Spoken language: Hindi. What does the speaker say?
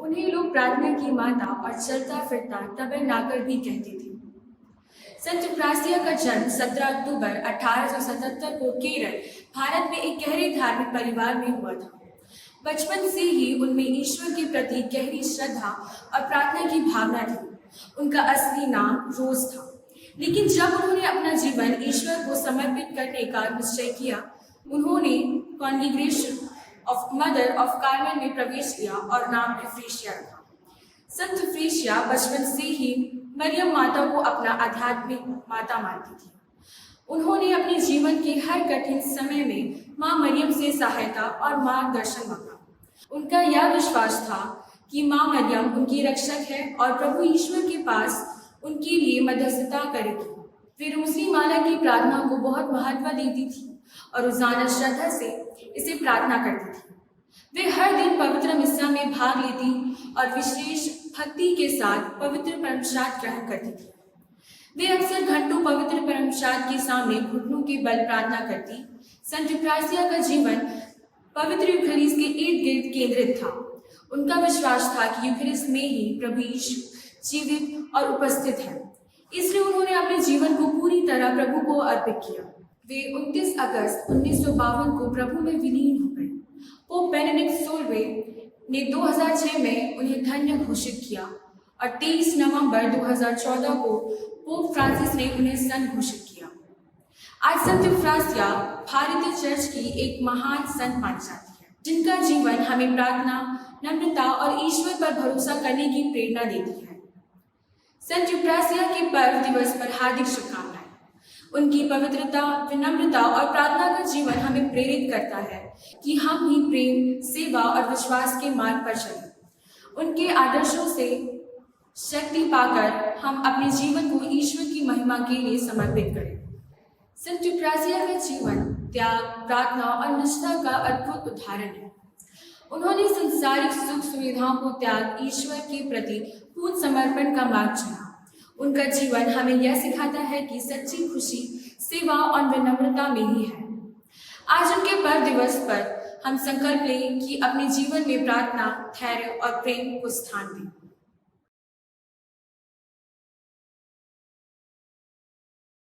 उन्हें लोग प्रार्थना की माता और चलता फिरता टबरनाकर भी कहते थे। संत प्रासिया का जन्म 17 अक्टूबर 1877 को केरल, भारत में एक गहरे धार्मिक परिवार में हुआ था। बचपन से ही उनमें ईश्वर के प्रति गहरी श्रद्धा और प्रार्थना की भावना थी। उनका असली नाम रोज था, लेकिन जब उन्होंने अपना जीवन ईश्वर को समर्पित करने का निश्चय किया, उन्होंने congregation of mother of Carmel में प्रवेश किया और नाम फ्रीशिया रखा। संत फ्रीशिया बचपन से ही मरियम माता को अपना आध्यात्मिक माता मानती थी। उन्होंने अपने जीवन के हर कठिन समय में माँ मरियम से सहायता और मार्गदर्शन मांगा। उनका यह विश्वास था कि माँ मरियम उनकी रक्षक है और प्रभु ईश्वर के पास उनके लिए मध्यस्थता करेगी। वे रोजरी माला की प्रार्थना को बहुत महत्व देती थी और रोजाना श्रद्धा से इसे प्रार्थना करती थी। वे हर दिन पवित्र मिस्सा में भाग लेती और विशेष भक्ति के साथ पवित्र परमप्रसाद ग्रहण करती थी। वे अक्सर घंटों पवित्र परमप्रसाद के सामने घुटनों के बल प्रार्थना करती। संत प्रासिया का जीवन पवित्र यूखरिस्ट के इर्द गिर्द केंद्रित था। उनका विश्वास था कि यूखरिस्ट में ही प्रभु यीशु जीवित और उपस्थित है, इसलिए उन्होंने अपने जीवन को पूरी तरह प्रभु को अर्पित किया। वे 29 अगस्त 1952 को प्रभु में विलीन हो गए। पोप बेनेडिक्ट 16वें ने 2006 में उन्हें धन्य घोषित किया और 23 नवंबर 2014 को पोप फ्रांसिस ने उन्हें संत घोषित किया। आज संत फ्रांसिया भारतीय चर्च की एक महान संत मानी जाती है, जिनका जीवन हमें प्रार्थना, नम्रता और ईश्वर पर भरोसा करने की प्रेरणा देती है। संत फ्रांसिया के पर्व दिवस पर हार्दिक शुभकामनाएं। उनकी पवित्रता, विनम्रता और प्रार्थना का जीवन हमें प्रेरित करता है कि हम भी प्रेम, सेवा और विश्वास के मार्ग पर चलें। उनके आदर्शों से शक्ति पाकर हम अपने जीवन को ईश्वर की महिमा के लिए समर्पित करें। संत प्रासिया का जीवन त्याग, प्रार्थना और निष्ठा का अद्भुत उदाहरण है। उन्होंने संसारिक सुख सुविधाओं को त्याग ईश्वर के प्रति पूर्ण समर्पण का मार्ग चुना। उनका जीवन हमें यह सिखाता है कि सच्ची खुशी सेवा और विनम्रता में ही है। आज उनके पर्व दिवस पर हम संकल्प लें कि अपने जीवन में प्रार्थना, धैर्य और प्रेम को स्थान दें।